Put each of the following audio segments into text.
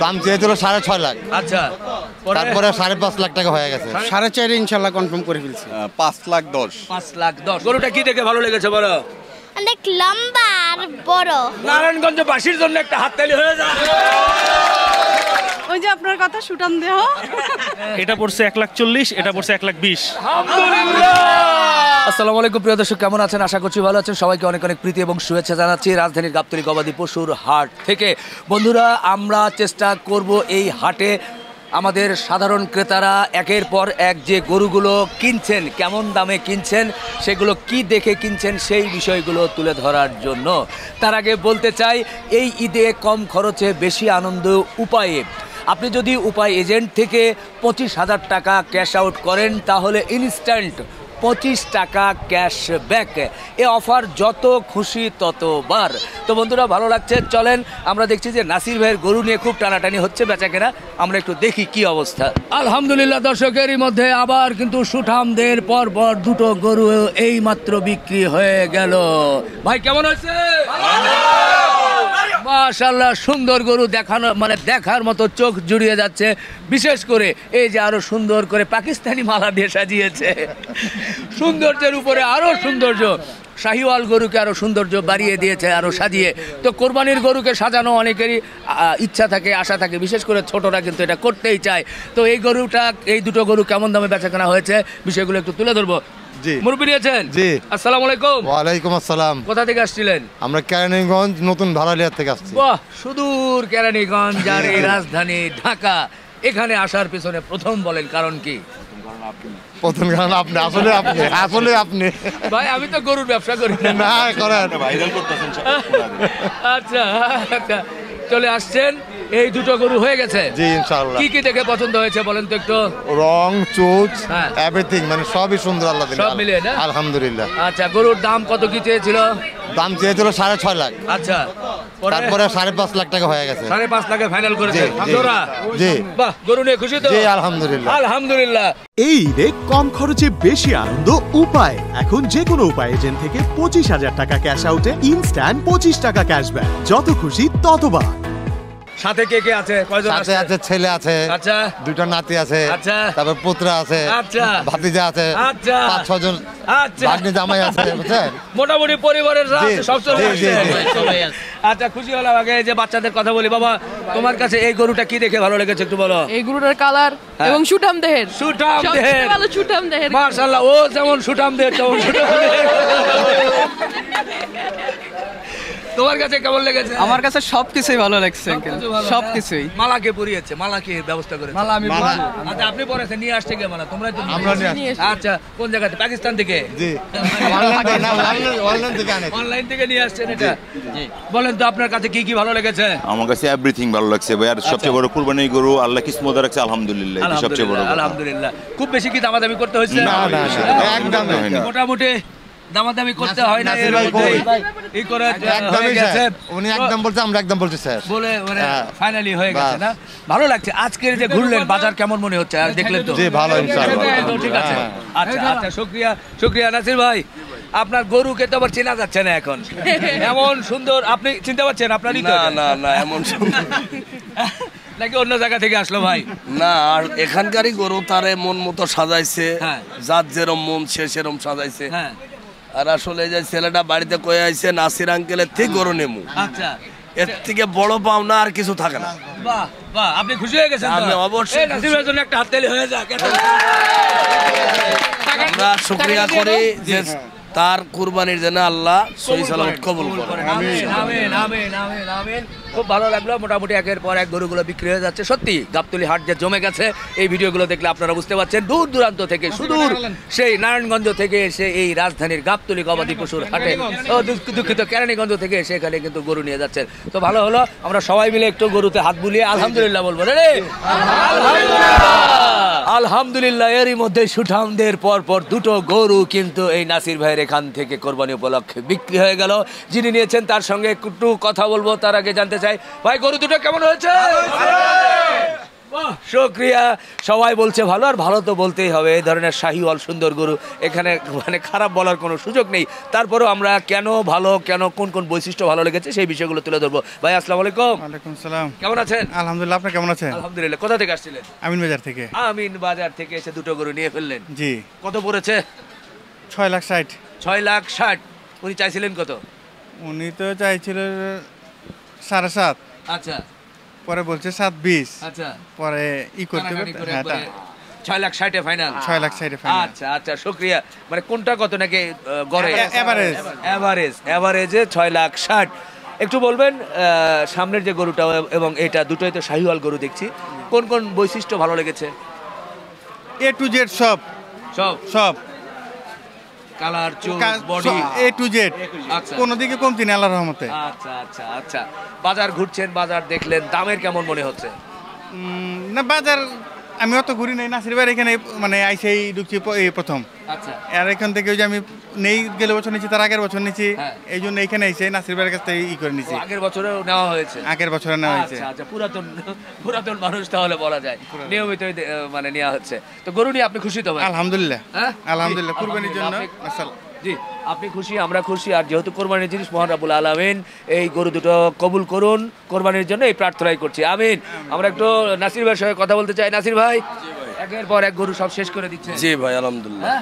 দাম চেয়েছিল 6.5 লাখ। আচ্ছা, তারপরে 5.5 লাখ টাকা হয়ে গেছে। 4.5 ইনশাল্লাহ কনফার্ম করে ফেলছি। 5,10,000। 5,10,000। গরুটা কি দেখে ভালো লেগেছে বলো? অনেক লম্বা আর বড়। নারায়ণগঞ্জ বাসীর জন্য একটা হাততালি হয়ে যায়। ওই যে আপনার কথা সুটান দেহ। এটা পড়ছে 1,40,000, এটা পড়ছে 1,20,000। আসসালামু আলাইকুম প্রিয় দর্শক, কেমন আছেন? আশা করছি ভালো আছেন। সবাইকে অনেক অনেক প্রীতি এবং শুভেচ্ছা জানাচ্ছি রাজধানীর গাবতলী গবাদি পশুর হাট থেকে। বন্ধুরা, আমরা চেষ্টা করব এই হাটে আমাদের সাধারণ ক্রেতারা একের পর এক যে গরুগুলো কিনছেন, কেমন দামে কিনছেন, সেগুলো কি দেখে কিনছেন, সেই বিষয়গুলো তুলে ধরার জন্য। তার আগে বলতে চাই, এই ঈদে কম খরচে বেশি আনন্দ উপায়ে আপনি যদি উপায় এজেন্ট থেকে 25,000 টাকা ক্যাশ আউট করেন, তাহলে ইনস্ট্যান্ট 25 টাকা ক্যাশব্যাক। এ অফার যত খুশি ততবার। তো বন্ধুরা, ভালো লাগছে, চলেন আমরা দেখছি যে নাসির ভাইয়ের গরু নিয়ে খুব টানাটানি হচ্ছে বেচাকেনা, আমরা একটু দেখি কি অবস্থা। আলহামদুলিল্লাহ দর্শকেরই মধ্যে আবার কিন্তু সুঠামদের পর পর দুটো গরু এই মাত্র বিক্রি হয়ে গেল। ভাই কেমন হয়েছে? মাশাআল্লাহ, সুন্দর গরু, দেখানো মানে দেখার মতো চোখ জুড়িয়ে যাচ্ছে। বিশেষ করে এই যে আরো সুন্দর করে পাকিস্তানি মালা দিয়ে সাজিয়েছে, সৌন্দর্যের উপরে আরো সৌন্দর্য। শাহিওয়াল গরুকে আরো সৌন্দর্য বাড়িয়ে দিয়েছে, আরো সাজিয়ে। তো কোরবানির গরুকে সাজানো অনেকেরই ইচ্ছা থাকে, আশা থাকে, বিশেষ করে ছোটরা কিন্তু এটা করতেই চায়। তো এই গরুটা, এই দুটো গরু কেমন দামে বেচাকেনা হয়েছে, বিষয়গুলো একটু তুলে ধরবো। মুরব্বি নিয়েছেন? জি। আসসালামু আলাইকুম। ওয়ালাইকুম আসসালাম। কোথা থেকে আসছিলেন? আমরা কেরানীগঞ্জ নতুন ভাড়ালিয়া থেকে আসছি। বাহ, সুদূর কেরানীগঞ্জ আর এই রাজধানী ঢাকা। এখানে আসার পিছনে প্রথম বলেন কারণ কি? প্রথম কারণ আপনি, আসলে আপনি ভাই, আমি তো গরুর ব্যবসা করি না। আচ্ছা আচ্ছা, চলে আসছেন, এই দুটো গরু হয়ে গেছে। জি ইনশাআল্লাহ। কি কি দেখে পছন্দ হয়েছে বলেন তো একটু? রং, চোচ, এভরিথিং, মানে সবই সুন্দর, আল্লাহ দিলে সব মিলিয়ে না? আলহামদুলিল্লাহ। আচ্ছা, গরুর দাম কত কি চেয়েছিল? দাম চেয়েছিল 6.5 লাখ। আচ্ছা, তারপরে 5.5 লাখ টাকা হয়ে গেছে। 5.5 লাখে ফাইনাল করেছে। জি। বাহ, গরু নিয়ে খুশি তো? জি আলহামদুলিল্লাহ। আলহামদুলিল্লাহ। এই ঈদে কম খরচে বেশি আনন্দ উপায়। এখন যে কোনো উপায় এজেন্ট থেকে 25,000 টাকা ক্যাশ আউটে ইনস্ট্যান্ট 25 টাকা ক্যাশব্যাক। যত খুশি ততবার। সাথে কে কে আছে? কয়জন আছে? আছে ছেলে আছে। আচ্ছা। দুইটা নাতি আছে। আচ্ছা। তারপর পুত্র আছে। আচ্ছা। ভাতিজা আছে। আচ্ছা। 5-6 জন। আচ্ছা। ভাগ্নি জামাই আছে, বুঝছেন? মোটামুটি পরিবারের সব চলে জি। আচ্ছা, খুশি হলাম। আগে যে বাচ্চাদের কথা বলি, বাবা তোমার কাছে এই গরুটা কি দেখে ভালো লেগেছে একটু বলো। এই গরুটার কালার এবং সুঠাম দেহের। সুঠাম দেহের, ভালো সুঠাম দেহের। মাশাআল্লাহ, ও যেমন সুঠাম দেহের তেমন সুঠাম দেহের। তোমার কাছে কেমন লেগেছে? আমার কাছে সবকিছুই ভালো লাগছে, সবকিছুই। মালাকে পরিয়েছে, মালাকে ব্যবস্থা করেছে। মালা আমি আচ্ছা, আপনি পরেছেন, নিয়ে আসছে কে মালা? তোমরাই তো আমরা নিয়ে আসছি। আচ্ছা, কোন জায়গা থেকে? পাকিস্তান থেকে? জি। অনলাইন থেকে নিয়ে আসছেন এটা? জি। বলেন তো আপনার কাছে কি কি ভালো লেগেছে? আমার কাছে এভরিথিং ভালো লাগছে ভাই। আর সবচেয়ে বড় কুরবানির গরু, আল্লাহ কিসমত রাখছে, আলহামদুলিল্লাহ। এটা সবচেয়ে বড়। আলহামদুলিল্লাহ। খুব বেশি কি দামাদামি করতে হয়েছে? না, একদম হয়নি। মোটামুটি দামাদামি করতে হয় না, এর মধ্যে এই করে একদমই গেছে। উনি একদম বলছে, আমরা একদম বলছি স্যার, বলে মানে ফাইনালি হয়ে গেছে না? ভালো লাগছে। আজকের যে ঘুরলেন, বাজার কেমন মনে হচ্ছে? আর দেখলেন তো? জি ভালো, ইনশাআল্লাহ। ঠিক আছে। আচ্ছা আচ্ছা, শুকরিয়া নাসির ভাই। আপনার গরুকে তো আবার চেনা যাচ্ছে না এখন, এমন সুন্দর। আপনি চিনতে পারছেন আপনারই তো? না এমন সুন্দর নাকি অন্য জায়গা থেকে আসলো ভাই? না, আর এখানকারই গরু তারে মন মতো সাজাইছে। যার যেরম মন সে সেরম সাজাইছে। আর আসলে যে ছেলেটা বাড়িতে কয়ে আইছে, নাসির আঙ্কেলের থেকে গরু নেমু। আচ্ছা, এর থেকে বড় পাওনা আর কিছু থাকে না। বাহ বাহ, আপনি খুশি হয়ে গেছেন? আমি অবশ্যই। নাসির ভাইয়ের জন্য একটা হাততালি হয়ে যাক। আমরা শুকরিয়া করি যে তার কুরবানির জন্য আল্লাহ সহি সালামত কবুল করেন। আমিন আমিন আমিন আমিন আমিন। খুব ভালো লাগলো। মোটামুটি একের পর এক গরুগুলো বিক্রি হয়ে যাচ্ছে। সত্যি গাবতলী হাট যে জমে গেছে, এই ভিডিওগুলো দেখলে আপনারা বুঝতে পারছেন। দূর দূরান্ত থেকে, সুদূর সেই নারায়ণগঞ্জ থেকে এসে এই রাজধানীর গাবতলী গবাদি পশুর হাটে, দুঃখিত কেরানীগঞ্জ থেকে এসে এখানে কিন্তু গরু নিয়ে যাচ্ছেন। তো ভালো হলো, আমরা সবাই মিলে একটু গরুতে হাত বুলিয়ে আলহামদুলিল্লাহ বলবো রে। আলহামদুলিল্লাহ। এরই মধ্যে সুঠামদের পর পর দুটো গরু কিন্তু এই নাসির ভাইয়ের এখান থেকে কোরবানি উপলক্ষে বিক্রি হয়ে গেল। যিনি নিয়েছেন তার সঙ্গে একটু কথা বলবো, তার আগে জানতে চাই, ভাই গরু দুটো কেমন হয়েছে? শুকরিয়া। সবাই বলছে ভালো, আর ভালো তো বলতেই হবে। এই ধরনের শাহিওয়াল সুন্দর গরু এখানে মানে খারাপ বলার কোনো সুযোগ নেই। তারপরেও আমরা কেন ভালো, কেন কোন কোন বৈশিষ্ট্য ভালো লেগেছে সেই বিষয়গুলো তুলে ধরবো। ভাই আসসালামু আলাইকুম। ওয়ালাইকুম সালাম। কেমন আছেন? আলহামদুলিল্লাহ, আপনি কেমন আছেন? আলহামদুলিল্লাহ। কোথা থেকে আসছিলেন? আমিন বাজার থেকে। আমিন বাজার থেকে এসে দুটো গরু নিয়ে ফেললেন। জি। কত পড়েছে? 6,60,000। 6,60,000। উনি চাইছিলেন কত? উনি তো চাইছিল 7.5। আচ্ছা পরে বলছে 7.20। আচ্ছা, পরে করতে কানাকানি করে হ্যাঁ, একবারে 6,60,000 ফাইনাল। 6,60,000 ফাইনাল। আচ্ছা আচ্ছা, শুকরিয়া। মানে কোনটা কত নাকি গড়ে? এভারেজ। এভারেজে 6,60,000। একটু বলবেন সামনের যে গরুটা এবং এটা দুটোই তো শাহিওয়াল গরু দেখছি, কোন কোন বৈশিষ্ট্য ভালো লেগেছে? A to Z সব সব সব কালার, চুল, বডি, A to Z। আচ্ছা কোনো দিকে কমতি নেই আল্লাহর রহমতে। আচ্ছা আচ্ছা আচ্ছা। বাজার ঘুরছেন, বাজার দেখলেন, দামের কেমন মনে হচ্ছে? না বাজার আমি অত ঘুরি নাই, নাসির ভাইয়ের এখানে মানে আইসেই ঢুকছি এই প্রথম। আচ্ছা আর এখান থেকে ওই যে আমি নেই গেলে বছর নিচ্ছি, তার আগের বছর নিচ্ছি, হ্যাঁ। এই জন্য এখানে এসে নাসির ভাইয়ের কাছ থেকে করে নিচ্ছি। আগের বছরেও নেওয়া হয়েছে? আগের বছরে নেওয়া হয়েছে। আচ্ছা আচ্ছা, পুরাতন মানুষ তাহলে বলা যায়, নিয়মিতই মানে নেওয়া হচ্ছে। তো গরু নিয়ে আপনি খুশি তো ভাই? আলহামদুলিল্লাহ, হ্যাঁ? আলহামদুলিল্লাহ। কুরবানির জন্য আলহামদুলিল্লাহ। মাশাআল্লাহ। জি, আপনি খুশি, আমরা খুশি। আর যেহেতু কোরবানির জিনিস, মহান রাব্বুল আলামিন এই গরু দুটো কবুল করুন কোরবানির জন্য, এই প্রার্থনাই করছি, আমিন। আমরা একটু নাসির ভাইয়ের সঙ্গে কথা বলতে চাই। নাসির ভাই, একের পর এক গরু সব শেষ করে দিচ্ছে। জি ভাই, আলহামদুলিল্লাহ। হ্যাঁ?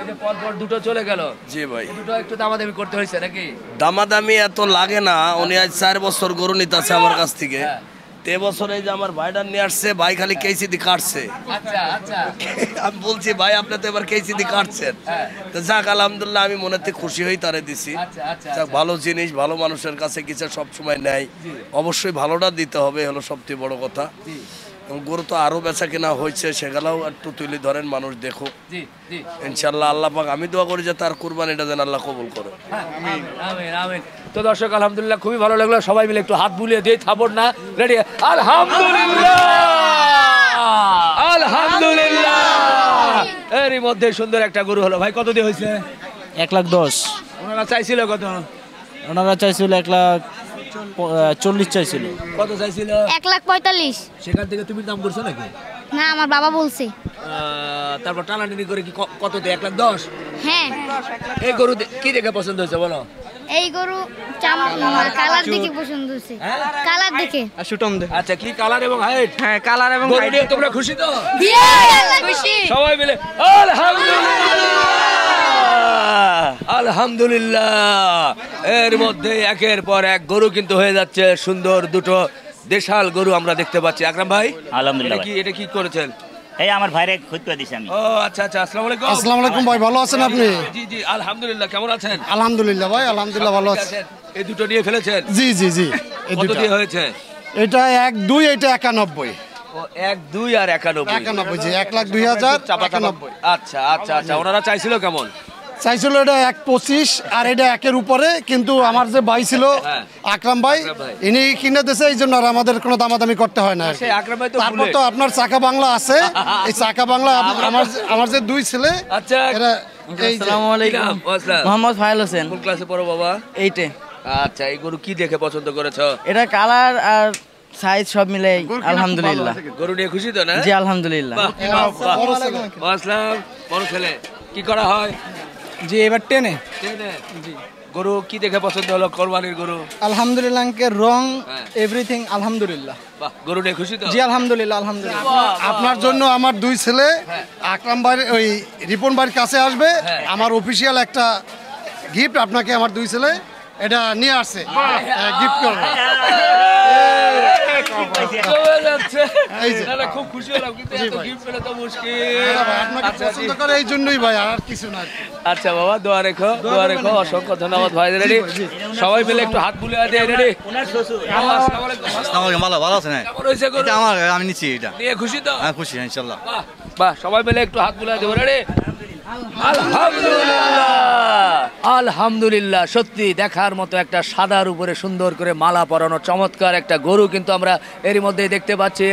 এই যে পর পর দুটো চলে গেল। জি ভাই, দুটো একটু দামাদামি করতে হয়েছে নাকি? দামাদামি এত লাগে না। উনি আজ 4 বছর গরু নিতেছে আমার কাছ থেকে। হ্যাঁ। তে বছরে যে আমার ভাইটা নিয়ে আসছে, ভাই খালি কেসি দি কাটছে। আচ্ছা আচ্ছা। আমি বলছি ভাই আপনি তো এবার কেসি দি কাটছেন। হ্যাঁ। তো যাক আলহামদুলিল্লাহ, আমি মনেতে খুশি হই, তারে দিছি। আচ্ছা আচ্ছা যাক, ভালো জিনিস ভালো মানুষের কাছে কিছু সবসময় নেয়, অবশ্যই ভালোটা দিতে হবে, হলো সবচেয়ে বড় কথা। এবং গরু তো আরো বেচা কেনা হয়েছে, সেগুলাও একটু তুলে ধরেন, মানুষ দেখুক জি জি। ইনশাল্লাহ। আল্লাহ পাক, আমি দোয়া করি যে তার কুরবানিটা যেন আল্লাহ কবুল করে। আমিন আমিন। তো দর্শক আলহামদুলিল্লাহ খুবই ভালো লাগলো, সবাই মিলে একটু হাত বুলিয়ে দিয়ে থাপড় না, রেডি? আলহামদুলিল্লাহ আলহামদুলিল্লাহ। এরই মধ্যে সুন্দর একটা গরু হলো। ভাই কত দিয়ে হয়েছে? 1,10,000। ওনারা চাইছিল কত? ওনারা চাইছিল 1,40,000 চাইছিল। কত চাইছিল? 1,45,000। সেখান থেকে তুমি দাম করছো নাকি? না, আমার বাবা বলছে। তারপর টানাটানি করে কি কত দিয়ে? 1,10,000। হ্যাঁ, এই গরু কি দেখে পছন্দ হয়েছে বলো? এই গরু কালার দেখে পছন্দ হয়েছে। কালার দেখে। আচ্ছা, কি কালার এবং হাইট? হ্যাঁ, কালার এবং গরু নিয়ে তোমরা খুশি তো? খুশি। সবাই মিলে আলহামদুলিল্লাহ আলহামদুলিল্লাহ। এর মধ্যে একের পর এক গরু কিন্তু হয়ে যাচ্ছে সুন্দর, দুটো দেশাল গরু আমরা দেখতে পাচ্ছি। আকরাম ভাই, আলহামদুলিল্লাহ। এটা কি করেছেন? এই আমার ভাইরে খুদ করে দিছি আমি। ও আচ্ছা আচ্ছা। আসসালামু আলাইকুম। আসসালামু আলাইকুম ভাই, ভালো আছেন আপনি? জি জি আলহামদুলিল্লাহ। কেমন আছেন? আলহামদুলিল্লাহ ভাই, আলহামদুলিল্লাহ ভালো আছি। এই দুটো নিয়ে ফেলেছেন? জি জি জি। এই কত দুটো দিয়ে হয়েছে? এটা 1,2,000, এটা 91। ও 1,2 আর 91। 91 জি, 1,02,000 91। আচ্ছা আচ্ছা আচ্ছা। ওনারা চাইছিল কেমন? চাইছিল এটা 1,25,000 আর এটা 1-এর উপরে, কিন্তু আমার যে ভাই ছিল আকরাম ভাই, ইনি কিনে দিয়েছে, এই জন্য আর আমাদের কোনো দামাদামি করতে হয় না। সেই আকরাম ভাই তো তারপর তো আপনার চাকা বাংলা আছে, এই চাকা বাংলা আমার যে দুই ছেলে। আচ্ছা, এরা আসসালামু আলাইকুম। মোহাম্মদ ফাইল হোসেন। কোন ক্লাসে পড়ো বাবা? 8-এ। আচ্ছা, এই গরু কি দেখে পছন্দ করেছো? এটা কালার আর সাইজ সব মিলে আলহামদুলিল্লাহ। গরু নিয়ে খুশি তো না? জি আলহামদুলিল্লাহ। আসসালাম। বড় ছেলে কি করা হয়? জি, এবার টেনে। জি। গরু কি দেখে পছন্দ হলো? কোরবানির গরু। আলহামদুলিল্লাহ, রং এভরিথিং আলহামদুলিল্লাহ। বাহ, গরু নিয়ে খুশি তো? জি আলহামদুলিল্লাহ, আলহামদুলিল্লাহ। আপনার জন্য আমার দুই ছেলে আকরাম ভাই ওই রিপন ভাইয়ের কাছে আসবে, আমার অফিসিয়াল একটা গিফট আপনাকে আমার দুই ছেলে এটা নিয়ে আসছে, গিফট করবে। খুব খুশি হলাম, কিন্তু এত গিফট পেলে তো মুশকিল। আপনাকে পছন্দ করে এই জন্যই ভাই, আর কিছু না। আচ্ছা বাবা, দোয়া রেখো, দোয়া রেখো। অসংখ্য ধন্যবাদ ভাই। রেডি? সবাই মিলে একটু হাত বুলিয়ে দিয়ে। রেডি? ভালো ভালো আছে না? কেমন হয়েছে গরু? আমার আমি নিচ্ছি এটা। নিয়ে খুশি তো? হ্যাঁ খুশি ইনশাআল্লাহ। বাহ বাহ, সবাই মিলে একটু হাত বুলিয়ে দেবো। রেডি? আলহামদুলিল্লাহ আলহামদুলিল্লাহ। সত্যি দেখার মতো একটা সাদার উপরে সুন্দর করে মালা পরানো চমৎকার একটা গরু কিন্তু আমরা এরই মধ্যে দেখতে পাচ্ছি।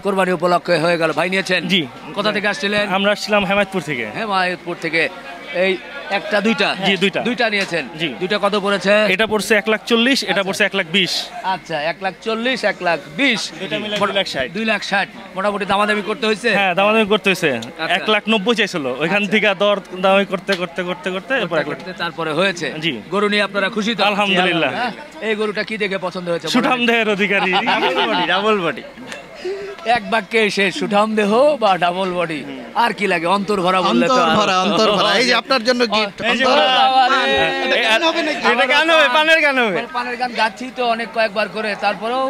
কোরবানি উপলক্ষে হয়ে গেল। ভাই নিয়েছেন? জি। কোথা থেকে আসছিলেন? আমরা আসছিলাম হেমায়তপুর থেকে। হেমায়তপুর থেকে। এই একটা দুইটা জি, দুইটা। দুইটা নিয়েছেন জি। দুইটা কত পড়েছে? এটা পড়ছে 1,40,000, এটা পড়ছে 1,20,000। আচ্ছা 1,40,000 1,20,000 দুইটা মিলে 2,60,000। 2,60,000 মোটামুটি দামাদামি করতে হয়েছে। হ্যাঁ, দামাদামি করতে হয়েছে। আচ্ছা। 1,90,000 চাইছিল, ওইখান থেকে দর দামি করতে করতে করতে করতে এরপর 1 লাখ। তারপরে হয়েছে। জি। গরু নিয়ে আপনারা খুশি তো? আলহামদুলিল্লাহ। হ্যাঁ? এই গরুটা কি দেখে পছন্দ হয়েছে? সুঠাম দেহের অধিকারী, ডাবল বডি। এক বাক্যে শেষ, সুঠাম দেহ বা ডাবল বডি। আর কি লাগে? অন্তর ভরা বললে তো অন্তর ভরা। এই যে আপনার জন্য গিফট। এটা গান হবে, পানের গান হবে। পানের গান গাচ্ছি তো অনেক কয়েকবার করে, তারপরেও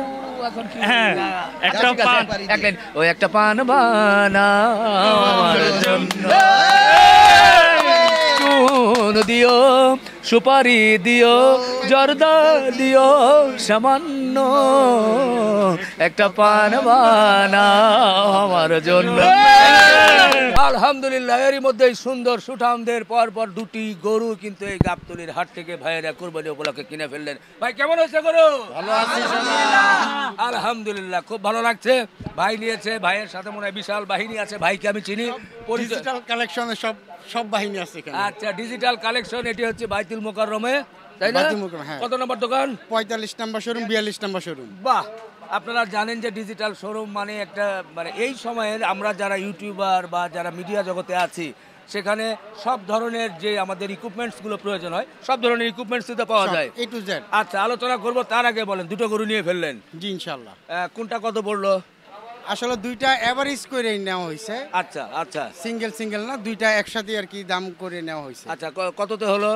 এখন কি? হ্যাঁ, একটা ঠিক আছে, পান। এক লাইন। ওই একটা পান বানাও আমার জন্য, চুন দিও, সুপারি দিও, জর্দা দিও সামান্য, একটা পান বানাও আমার জন্য। আলহামদুলিল্লাহ, এরই মধ্যে সুন্দর সুঠামদের পর পর দুটি গরু কিন্তু এই গাবতলীর হাট থেকে ভাইয়েরা কুরবানি উপলক্ষে কিনে ফেললেন। ভাই কেমন হয়েছে গরু? ভালো আছি আলহামদুলিল্লাহ, খুব ভালো লাগছে। ভাই নিয়েছে, ভাইয়ের সাথে মনে হয় বিশাল বাহিনী আছে। ভাইকে আমি চিনি, ডিজিটাল কালেকশনে সব বাহিনী আছে এখানে। আচ্ছা, ডিজিটাল কালেকশন, এটি হচ্ছে বাইতুল মোকাররমে, তাই না? বাইতুল মোকাররম, হ্যাঁ। কত নম্বর দোকান? 45 নম্বর শোরুম, 42 নম্বর শোরুম। বাহ, আপনারা জানেন যে ডিজিটাল শোরুম মানে একটা, মানে এই সময়ের আমরা যারা ইউটিউবার বা যারা মিডিয়া জগতে আছি, সেখানে সব ধরনের যে আমাদের ইকুইপমেন্টসগুলো প্রয়োজন হয়, সব ধরনের ইকুইপমেন্টস তো পাওয়া যায়। A to Z। আচ্ছা, আলোচনা করব, তার আগে বলেন, দুটো গরু নিয়ে ফেললেন, জি ইনশাআল্লাহ। কোনটা কত পড়লো? আসলে দুইটা এভারেজ করে নেওয়া হয়েছে। আচ্ছা আচ্ছা, সিঙ্গেল না, দুইটা একসাথে আর কি দাম করে নেওয়া হয়েছে। আচ্ছা, কততে হলো?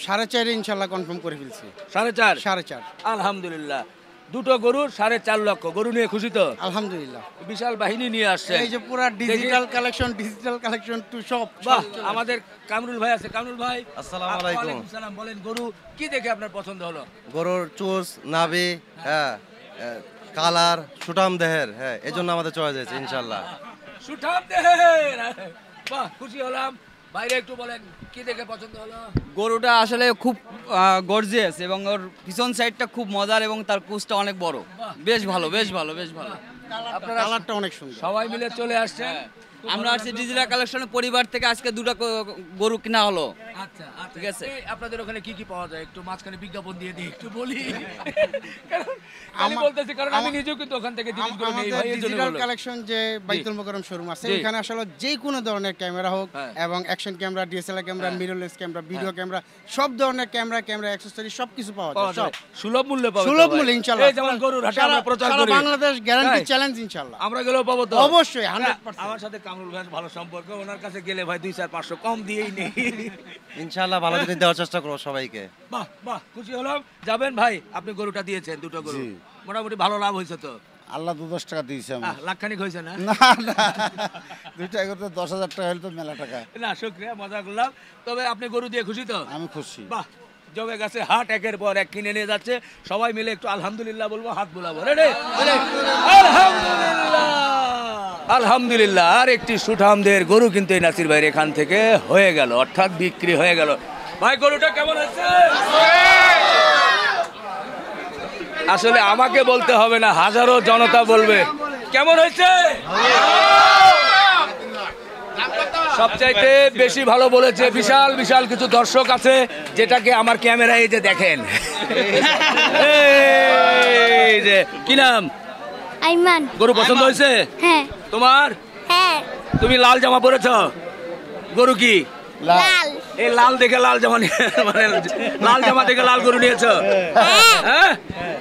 4.5 ইনশাআল্লাহ কনফার্ম করে ফেলছি। 4.5? 4.5। আলহামদুলিল্লাহ, দুটো গরু 4.5 লক্ষ। গরু নিয়ে খুশি তো? আলহামদুলিল্লাহ। বিশাল বাহিনী নিয়ে আসছে। এই যে পুরো ডিজিটাল কালেকশন টু সব। বাহ, আমাদের কামরুল ভাই আছে। কামরুল ভাই, আসসালামু আলাইকুম। ওয়ালাইকুম সালাম। বলেন, গরু কি দেখে আপনার পছন্দ হলো? গরুর চুস, নাভি, হ্যাঁ, কালার, সুঠাম দেহের, হ্যাঁ, এজন্য আমাদের চয়েস হয়েছে ইনশাআল্লাহ। সুঠাম দেহের, বাহ, খুশি হলাম। বাইরে একটু বলেন, কি দেখে পছন্দ হলো? গরুটা আসলে খুব গর্জিয়াস এবং ওর পিছন সাইডটা খুব মজার এবং তার কুচটা অনেক বড়। বেশ ভালো। আপনারা কালারটা অনেক সুন্দর। সবাই মিলে চলে আসছেন। আমরা আসছি ডিজিটাল কালেকশনের পরিবার থেকে, আজকে দুটো গরু কিনা হলো। আচ্ছা, ঠিক আছে। আপনাদের ওখানে কি কি পাওয়া যায় একটু মাঝখানে বিজ্ঞাপন দিয়ে দিই, একটু বলি। আমি বলতেছি কারণ আমি নিজেও কিন্তু ওখান থেকে জিনিসগুলো নেই ভাই, এর জন্য ডিজিটাল বললাম। কালেকশন যে বাইতুল মোকাররম শোরুম আছে, এখানে আসলে যে কোনো ধরনের ক্যামেরা হোক এবং action camera, DSLR camera, mirrorless camera, video camera, সব ধরনের ক্যামেরা অ্যাকসেসরি সবকিছু পাওয়া যায়। সব সুলভ মূল্যে পাওয়া যায়। সুলভ মূল্যে ইনশাআল্লাহ। এই যেমন গরুর হাটে আমরা প্রচার করি, বাংলাদেশ গ্যারান্টি চ্যালেঞ্জ ইনশাআল্লাহ। আমরা গেলেও পাবো তো? অবশ্যই 100%। আমার সাথে কামরুল ভাই ভালো সম্পর্ক, ওনার কাছে গেলে ভাই 2-4-500 কম দিয়েই নেই। ইনশাআল্লাহ ভালো জিনিস দেওয়ার চেষ্টা করবো সবাইকে। বাহ বাহ, খুশি হলাম। যাবেন ভাই, আপনি গরুটা দিয়েছেন, দুটো গরু, মোটামুটি ভালো লাভ হয়েছে তো? আল্লাহ 2-10 টাকা দিয়েছে আমি। লাখখানিক হয়েছে না? না দুইটা করতে 10,000 টাকা হলে তো মেলা টাকা। না, শুকরিয়া, মজা করলাম। তবে আপনি গরু দিয়ে খুশি তো? আমি খুশি। বাহ, জমে গেছে হাট, একের পর এক কিনে নিয়ে যাচ্ছে। সবাই মিলে একটু আলহামদুলিল্লাহ বলবো, হাত বোলাবো। রেডি? আলহামদুলিল্লাহ, আলহামদুলিল্লাহ। আর একটি সুঠামদের গরু কিন্তু এই নাসির ভাইয়ের এখান থেকে হয়ে গেল, অর্থাৎ বিক্রি হয়ে গেল। ভাই, গরুটা কেমন আছে? আসলে আমাকে বলতে হবে না, হাজারো জনতা বলবে কেমন হয়েছে। সবচাইতে বেশি ভালো বলেছে বিশাল বিশাল কিছু দর্শক আছে, যেটাকে আমার ক্যামেরায় এই যে দেখেন। এই যে, কি নাম? আইমান। গরু পছন্দ হয়েছে? হ্যাঁ। তোমার? হ্যাঁ। তুমি লাল জামা পরেছ, গরু কি লাল? এই লাল দেখে লাল জামা মানে লাল জামা দেখে লাল গরু নিয়েছো? হ্যাঁ।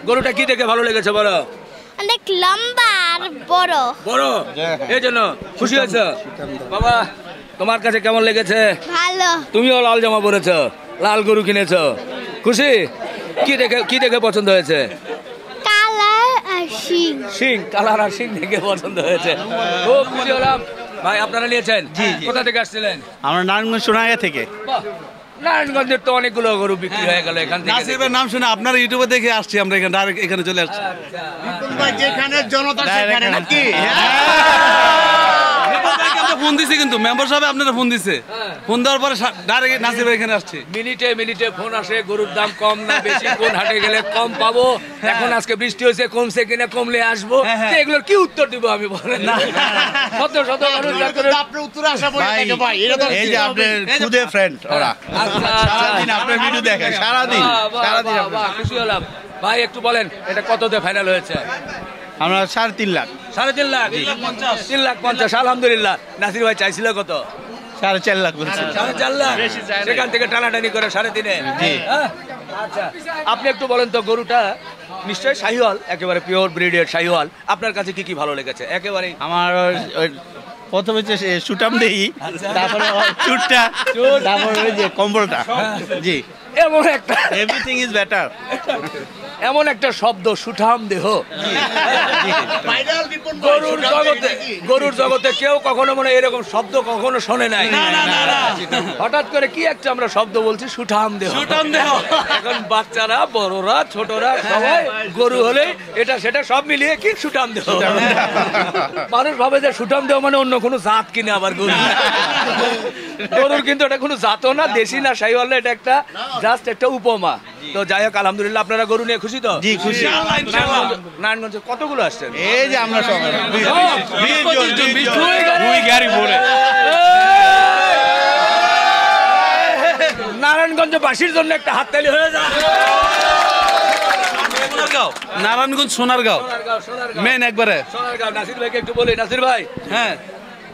গরুটা কি দেখে ভালো লেগেছে বলো? অনেক লম্বা আর বড়। বড়, এই জন্য খুশি হয়েছে? বাবা, তোমার কাছে কেমন লেগেছে? ভালো। তুমিও লাল জামা পরেছো, লাল গরু কিনেছো, খুশি? কি দেখে পছন্দ হয়েছে? কালার আর শিং। শিং, কালার আর শিং দেখে পছন্দ হয়েছে। খুব খুশি হলাম। ভাই, আপনারা নিয়েছেন? জি। কোথা থেকে আসছিলেন? আমরা নারায়ণগঞ্জ সোনাইয়া থেকে। নারায়ণগঞ্জের তো অনেকগুলো গরু বিক্রি হয়ে গেল এখান থেকে। নাসিরের নাম শুনে আপনার ইউটিউবে দেখে আসছি আমরা, এখানে ডাইরেক্ট এখানে চলে আসছি। যেখানে জনতা সেখানে নাকি? ফোন দিছে, কিন্তু মেম্বার সাহেব আপনারা ফোন দিছে, ফোন দেওয়ার পরে ডাইরেক্ট নাসির ভাই এখানে আসছে। মিনিটে মিনিটে ফোন আসে, গরুর দাম কম না বেশি, কোন হাটে গেলে কম পাবো, এখন আজকে বৃষ্টি হয়েছে কমছে কিনা, কমলে আসবো, এগুলোর কি উত্তর দিব আমি বলেন না? শত শত মানুষ আপনার উত্তরে আসা পড়ে থাকে ভাই, এটা তো এই যে আপনার খুদে ফ্রেন্ড ওরা সারাদিন আপনার ভিডিও দেখে, সারাদিন খুশি হলাম। ভাই একটু বলেন এটা কততে ফাইনাল হয়েছে? আমরা 3.5 লাখ। 3.5 লাখ, 3,50,000। আলহামদুলিল্লাহ। নাসির ভাই চাইছিল কত? 4.5 লাখ বলছে। 4.5 লাখ, সেখান থেকে টানাটানি করে 3.5। জি। আচ্ছা, আপনি একটু বলেন তো, গরুটা নিশ্চয়ই শাহিওয়াল, একেবারে পিওর ব্রিডের শাহিওয়াল, আপনার কাছে কি কি ভালো লেগেছে? একেবারে আমার প্রথমে সুটাম দেই, তারপরে চুটটা, তারপরে ওই যে কম্বলটা। জি, এমন একটা এভরিথিং ইজ বেটার, এমন একটা শব্দ সুঠাম দেহ। গরুর জগতে কেউ কখনো মনে এরকম শব্দ কখনো শোনে নাই। হঠাৎ করে কি একটা আমরা শব্দ বলছি, সুঠাম দেহ। এখন বাচ্চারা, বড়রা, ছোটরা সবাই গরু হলে এটা সেটা সব মিলিয়ে কি সুঠাম দেহ। মানুষ ভাবে যে সুঠাম দেহ মানে অন্য কোনো জাত কিনে আবার গরুর, কিন্তু এটা কোনো জাতও না, দেশি না শাহিওয়াল, এটা একটা জাস্ট একটা উপমা। তো যাই হোক, আলহামদুলিল্লাহ। আপনারা গরু নিয়ে খুশি তো? জি, খুশি। নারায়ণগঞ্জে কতগুলো আসছেন? এই যে আমরা সব 20 জন, দুই গাড়ি ভরে। নারায়ণগঞ্জবাসীর জন্য একটা হাততালি হয়ে যায়। নারায়ণগঞ্জ সোনারগাঁও মেন একবারে। সোনারগাঁও। নাসির ভাইকে একটু বলি, নাসির ভাই, হ্যাঁ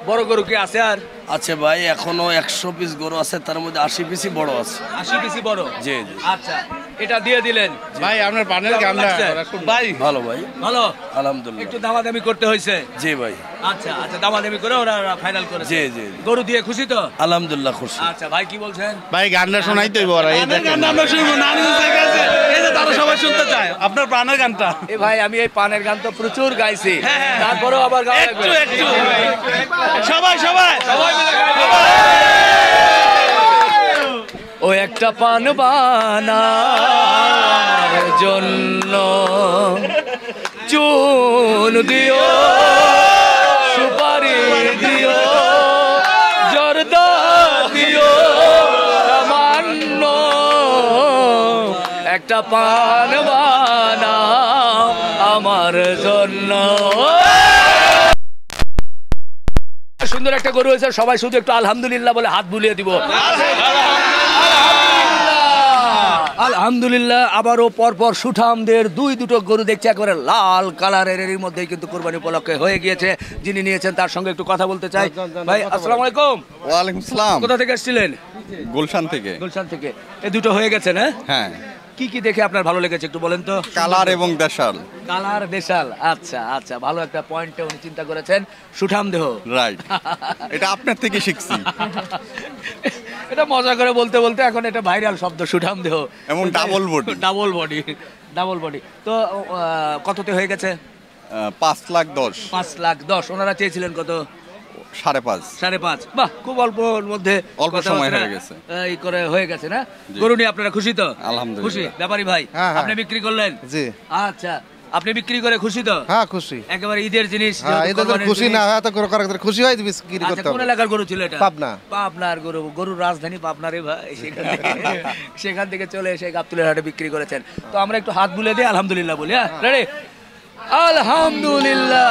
বড় গরু কি আছে আর? আছে ভাই, এখনো 100 পিস গরু আছে, তার মধ্যে 80 পিসই বড় আছে। 80 পিসই বড়? জি জি। আচ্ছা, এটা দিয়ে দিলেন ভাই, আপনার পার্টনার গামলা ভাই ভালো ভাই, ভালো আলহামদুলিল্লাহ। একটু দামাদামি করতে হয়েছে? জি ভাই। আচ্ছা আচ্ছা, দামাদামি করে ওরা ফাইনাল করেছে? জি জি। গরু দিয়ে খুশি তো? আলহামদুলিল্লাহ খুশি। আচ্ছা ভাই, কি বলছেন? ভাই, গানটা শোনাইতেই বড়, এই দেখেন আমরা শুনবো, নারায়ণগঞ্জ থেকে আছে, এই যে তারা সবাই শুনতে চায় আপনার প্রাণের গানটা। এ ভাই, আমি এই পানের গান তো প্রচুর গাইছি, তারপরেও আবার গাওয়া লাগবে। একটু সবাই সবাই সবাই মিলে ও একটা পান বানার জন্য চুন দিও, সুপারি দিও, জর্দা দিও সামান্য, একটা পান বানাও আমার জন্য। সুন্দর একটা গরু হয়েছে, সবাই শুধু একটু আলহামদুলিল্লাহ বলে হাত বুলিয়ে দিব। আলহামদুলিল্লাহ। আবারও পরপর সুঠামদের দুটো গরু দেখছে, একেবারে লাল কালারের, এর মধ্যেই কিন্তু কোরবানি উপলক্ষে হয়ে গিয়েছে। যিনি নিয়েছেন তার সঙ্গে একটু কথা বলতে চাই। ভাই, আসসালামু আলাইকুম। ওয়ালাইকুম সালাম। কোথা থেকে এসেছিলেন? গুলশান থেকে। গুলশান থেকে। এই দুটো হয়ে গেছে না? হ্যাঁ। কি কি দেখে আপনার ভালো লেগেছে একটু বলেন তো? কালার এবং দেশাল। কালার দেশাল, আচ্ছা আচ্ছা, ভালো একটা পয়েন্টে উনি চিন্তা করেছেন। সুঠাম দেহ, রাইট। এটা আপনার থেকে শিখছি। এটা মজা করে বলতে বলতে এখন এটা ভাইরাল শব্দ, সুঠাম দেহ এবং double body. Double body, double body. তো কততে হয়ে গেছে? 5,10,000। 5,10,000। ওনারা চেয়েছিলেন কত? 5.5। 5.5। বাহ, খুব অল্পর মধ্যে অল্প সময় হয়ে গেছে, এই করে হয়ে গেছে না? গরু নিয়ে আপনারা খুশি তো? আলহামদুলিল্লাহ। খুশি। ব্যাপারী ভাই, আপনি বিক্রি করলেন? জি। আচ্ছা, আপনি বিক্রি করে খুশি তো? হ্যাঁ, খুশি। একেবারে ঈদের জিনিস, ঈদের খুশি না এত করে খুশি হয় বিক্রি করতে হবে। কোন এলাকার গরু ছিল এটা? পাবনা। পাবনার গরু, গরুর রাজধানী পাবনারে ভাই। সেখান থেকে চলে এসে গাবতলীর হাটে বিক্রি করেছেন। তো আমরা একটু হাত বুলে দিই, আলহামদুলিল্লাহ বলি। হ্যাঁ, রেডি? আলহামদুলিল্লাহ,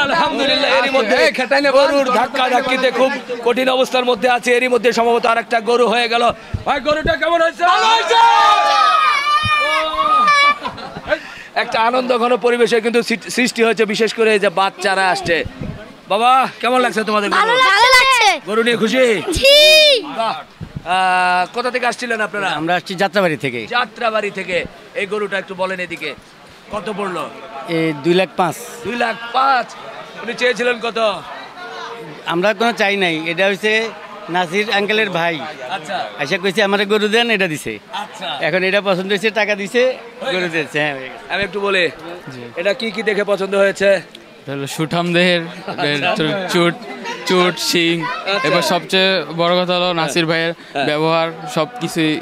আলহামদুলিল্লাহ। এরই মধ্যে গরুর ধাক্কা ধাক্কিতে খুব কঠিন অবস্থার মধ্যে আছে, এরই মধ্যে সম্ভবত আরেকটা গরু হয়ে গেল। ভাই, গরুটা কেমন হয়েছে? একটা আনন্দ ঘন পরিবেশে কিন্তু সৃষ্টি হয়েছে, বিশেষ করে যে বাচ্চারা আসছে। বাবা, কেমন লাগছে তোমাদের? ভালো লাগছে। গরু নিয়ে খুশি? জি। বাহ। কোথা থেকে আসছিলেন আপনারা? আমরা আসছি যাত্রাবাড়ি থেকে। যাত্রাবাড়ি থেকে। এই গরুটা একটু বলেন এদিকে, কত পড়লো? 2,05,000। 2,05,000। উনি চেয়েছিলেন কত? আমরা কোনো চাই নাই, এটা হচ্ছে নাসির আঙ্কেলের ভাই। আচ্ছা, আশা করছি আমার গরু দেন, এটা দিছে। আচ্ছা, এখন এটা পছন্দ হয়েছে, টাকা দিছে, গরু দিয়েছে। হ্যাঁ, আমি একটু বলি, এটা কি কি দেখে পছন্দ হয়েছে? সুঠাম দেহের, চুট চুট শিং, এবার সবচেয়ে বড় কথা হলো নাসির ভাইয়ের ব্যবহার, সবকিছুই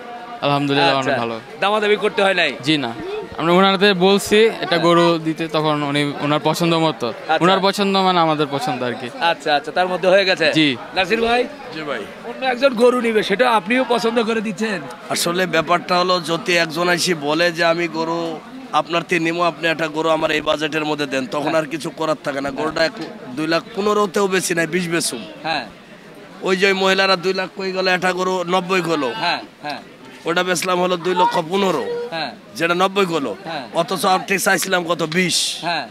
আলহামদুলিল্লাহ অনেক ভালো। দামাদামি করতে হয় নাই? জি না। আমরা ওনাদের বলছি এটা গরু দিতে, তখন উনি ওনার পছন্দ মতো, ওনার পছন্দ মানে আমাদের পছন্দ আর কি। আচ্ছা আচ্ছা, তার মধ্যে হয়ে গেছে। জি নাসির ভাই। জি ভাই। অন্য একজন গরু নিবে, সেটা আপনিও পছন্দ করে দিচ্ছেন? আসলে ব্যাপারটা হলো, যদি একজন এসে বলে যে আমি গরু আপনার থেকে নিমো, আপনি একটা গরু আমার এই বাজেটের মধ্যে দেন, তখন আর কিছু করার থাকে না। গরুটা 2,15,000-তেও বেশি নাই, 20 বেচুম। হ্যাঁ, ওই যে মহিলারা 2 লাখ কই গেল, একটা গরু 90 গেলো। হ্যাঁ হ্যাঁ, ওটা বেচলাম হলো 2,15,000, হ্যাঁ যেটা 90 গেলো। অথচ আপনি চাইছিলাম কত 20। হ্যাঁ,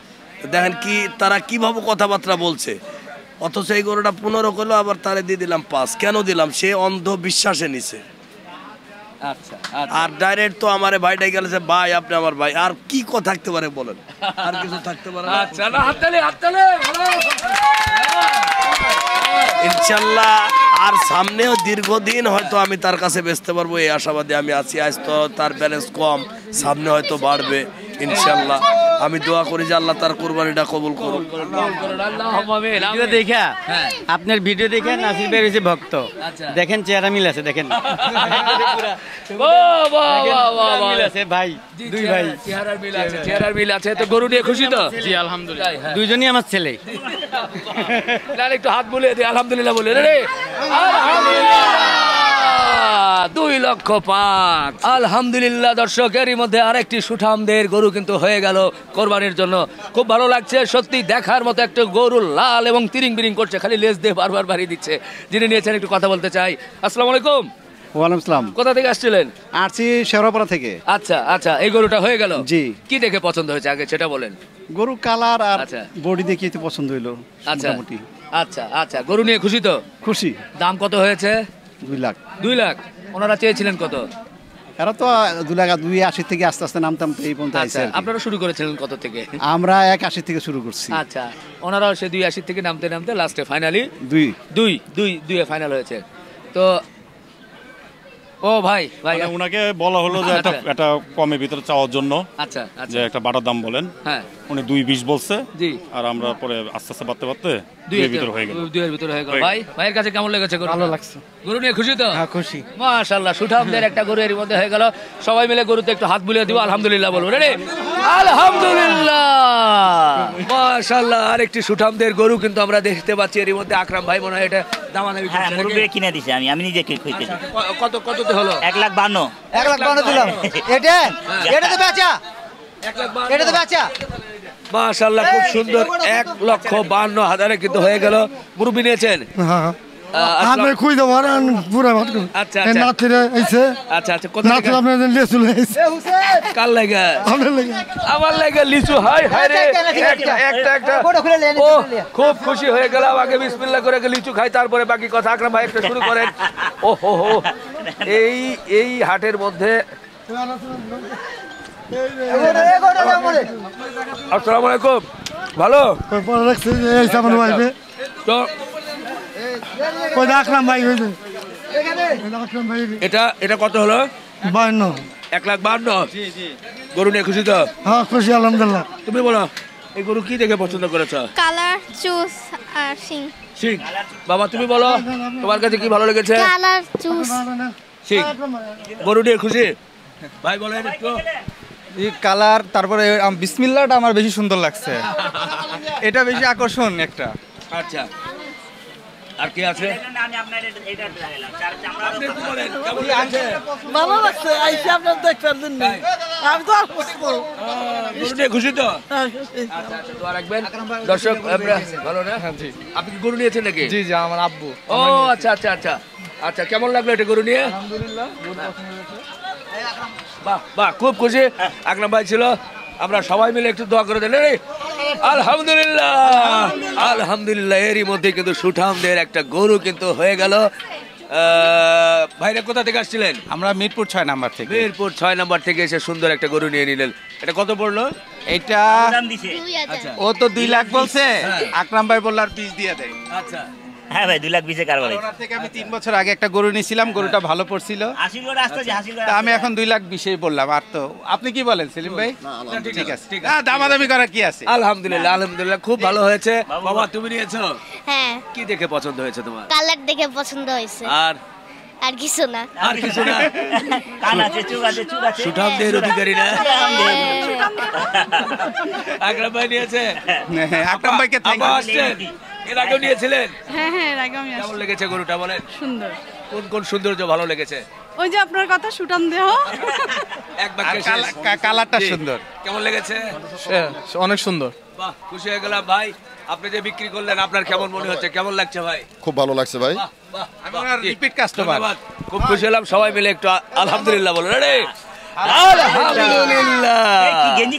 দেখেন কি তারা কিভাবে কথাবার্তা বলছে। অথচ এই গরুটা 15 গেলো, আবার তারে দিয়ে দিলাম 5। কেন দিলাম? সে অন্ধ বিশ্বাসে নিছে। আচ্ছা, আর ডাইরেক্ট তো আমারে ভাইটাই গেল যে ভাই আপনি আমার ভাই, আর কি কথা থাকতে পারে বলেন? আর কিছু থাকতে পারে না? আচ্ছা, না হাততালি হাততালি। ইনশাআল্লাহ আর সামনেও দীর্ঘদিন হয়তো আমি তার কাছে বেচতে পারবো, এই আশাবাদী আমি আছি। আজ তো তার ব্যালেন্স কম, সামনে হয়তো বাড়বে ইনশাআল্লাহ। আমি দোয়া করি যে আল্লাহ তার কুরবানিটা কবুল করুন। ভিডিও দেখা, আপনার ভিডিও দেখে নাসির ভাই হচ্ছে ভক্ত। দেখেন চেহারা মিল আছে, দেখেন মিল আছে ভাই, দুই ভাই চেহারার মিল আছে, চেহারার মিল আছে। তো গরু নিয়ে খুশি তো? জি আলহামদুলিল্লাহ, দুইজনই আমার ছেলে। লাল একটু হাত বুলিয়ে দে, আলহামদুলিল্লাহ বলে রে। আলহামদুলিল্লাহ, 2,05,000। আলহামদুলিল্লাহ। দর্শক, এরই মধ্যে আরেকটি সুঠামদের গরু কিন্তু হয়ে গেল কোরবানির জন্য। খুব ভালো লাগছে সত্যি, দেখার মতো একটা গরু, লাল এবং তিরিং বিরিং করছে, খালি লেজ দিয়ে বারবার বাড়িয়ে দিচ্ছে। যিনি নিয়েছেন একটু কথা বলতে চাই। আসসালামু আলাইকুম। ওয়ালাইকুম আসসালাম। কোথা থেকে আসছিলেন? আসছি শেওড়াপাড়া থেকে। আচ্ছা আচ্ছা, এই গরুটা হয়ে গেল? জি। কি দেখে পছন্দ হয়েছে আগে সেটা বলেন। গরু কালার আর বডি দেখে তো পছন্দ হইলো আচ্ছা মোটামুটি। আচ্ছা আচ্ছা, গরু নিয়ে খুশি তো? খুশি। দাম কত হয়েছে? 2 লাখ। 2 লাখ। ওনারা চেয়েছিলেন কত? এরা তো 2 লাখ 280 থেকে আস্তে আস্তে নামতাম, এই পর্যন্ত আচ্ছা, আপনারা শুরু করেছিলেন কত থেকে? আমরা 180 থেকে শুরু করছি। আচ্ছা, ওনারাও সে 280 থেকে নামতে নামতে লাস্টে ফাইনালি 2 ফাইনাল হয়েছে। তো ও ভাই ভাই ওনাকে বলা হলো যে একটা কমের ভিতরে চাওয়ার জন্য, আচ্ছা যে একটা বাটার দাম বলেন। হ্যাঁ, উনি 2.20 বলছে। জি। আর আমরা পরে আস্তে আস্তে বাড়তে 2 ভিতর হয়ে গেল। 2 এর ভিতর হয়ে গেল। ভাই, ভাইয়ের কাছে কেমন লেগেছে গরু? ভালো লাগছে। গরু নিয়ে খুশি তো? হ্যাঁ খুশি। মাশাআল্লাহ, সুঠামদের একটা গরু এর মধ্যে হয়ে গেল। সবাই মিলে গরুতে একটু হাত বুলিয়ে দিব, আলহামদুলিল্লাহ বলবো। রেডি? আলহামদুলিল্লাহ, মাশাআল্লাহ। আরেকটি সুঠামদের গরু কিন্তু আমরা দেখতে পাচ্ছি এর মধ্যে। আকরাম ভাই মনে হয় এটা দামাদামি করছে। হ্যাঁ, মুরব্বি কিনে দিছে, আমি নিজে কিনতে। কত কততে হলো? 1,52,000। 1,52,000 দিলাম। এটা তো বেচা, এটা তো বেচা। মাশাআল্লাহ, খুব সুন্দর। 1,52,000 কিন্তু হয়ে গেল। মুরব্বি নিয়েছেন? হ্যাঁ, আমি কই দেব আর পুরো মাত কর। আচ্ছা আচ্ছা, নাতিরে আইছে। আচ্ছা আচ্ছা, কত নাতি আপনাদের লিচু আইছে। কাল লাগা আমার লাগা, আমার লাগা লিচু। হাই হাই রে, একটা ও খুব খুশি হয়ে গেলাম। আগে বিসমিল্লাহ করে লিচু খাই, তারপরে বাকি কথা। আকরাম ভাই একটা শুরু করেন। ও হো হো, এই হাটের মধ্যে। আসসালামু আলাইকুম। ভালো রাখছে এই সামান ভাইবে তো কই আকরাম ভাই হইছে। এটা কত হলো? 52। 1,52,000। জি জি। গরু নিয়ে খুশি তো? হ্যাঁ খুশি আলহামদুলিল্লাহ। তুমি বলো, এই গরু কি দেখে পছন্দ করেছো? কালার, চুস আর সিং। সিং। বাবা তুমি বলো, তোমার কাছে কি ভালো লেগেছে? Colour, choose, Singh. গরু নিয়ে খুশি? ভাই বলেন একটু। এই কালার, তারপরে বিসমিল্লাহটা আমার বেশি সুন্দর লাগছে, এটা বেশি আকর্ষণ একটা। আচ্ছা, আর কি আছে? ভালো লাগছে, আইসি আপনার দেখবার জন্য। আমি তো গরু নিয়ে খুশি তো? আচ্ছা আচ্ছা, দোয়া রাখবেন। দর্শক ভালো না? আপনি কি গরু নিয়েছেন নাকি? জি জি, আমার আব্বু। ও আচ্ছা আচ্ছা আচ্ছা আচ্ছা, কেমন লাগলো এটা গরু নিয়ে? আলহামদুলিল্লাহ, বাহ বাহ, খুব খুশি। আকরাম ভাই ছিল, আমরা সবাই মিলে একটু দোয়া করে দিলেন। আলহামদুলিল্লাহ আলহামদুলিল্লাহ। এরই মধ্যে কিন্তু সুঠামদের একটা গরু কিন্তু হয়ে গেল। ভাইরা কোথা থেকে আসছিলেন? আমরা মিরপুর 6 নাম্বার থেকে। মিরপুর 6 নাম্বার থেকে এসে সুন্দর একটা গরু নিয়ে নিলেন। এটা কত পড়লো? এটা ও তো 2 লাখ বলছে, আকরাম ভাই বলল আর 20 দিয়ে দেয়। আচ্ছা, হ্যাঁ ভাই, 2 লাখ 20 কারবার। ওনার থেকে আমি 3 বছর আগে একটা গরু নিয়েছিলাম, গরুটা ভালো পড়ছিল। তা আমি এখন 2 লাখ 20 বললাম। আর তো আপনি কি বলেন সেলিম ভাই? ঠিক আছে, দামাদামি করার কি আছে? আলহামদুলিল্লাহ আলহামদুলিল্লাহ, খুব ভালো হয়েছে। বাবা তুমি নিয়েছো? হ্যাঁ। কি দেখে পছন্দ হয়েছে তোমার? কালার দেখে পছন্দ হয়েছে। আর আর কিছু না আর কিছু না কান আছে চোখ আছে চোখ আছে সুঠাম দেহের অধিকারী না আকরাম ভাই নিয়েছে আকরাম ভাইকে থ্যাংক ইউ আসছেন এর আগেও নিয়েছিলেন হ্যাঁ হ্যাঁ এর আগে আমি কেমন আসছি লেগেছে গরুটা বলেন সুন্দর কোন কোন সৌন্দর্য ভালো লেগেছে ওই যে আপনার কথা সুটাম দেহ এক বাক্যে শেষ। কালারটা জি। সুন্দর কেমন লেগেছে অনেক সুন্দর বাহ খুশি হয়ে গেলাম ভাই আপনি যে বিক্রি করলেন আপনার কেমন মনে হচ্ছে কেমন লাগছে ভাই খুব ভালো লাগছে ভাই রিপিট কাস্টমার ধন্যবাদ খুব খুশি হলাম সবাই মিলে একটু আলহামদুলিল্লাহ বলুন রে আলহামদুলিল্লাহ কি গেঞ্জি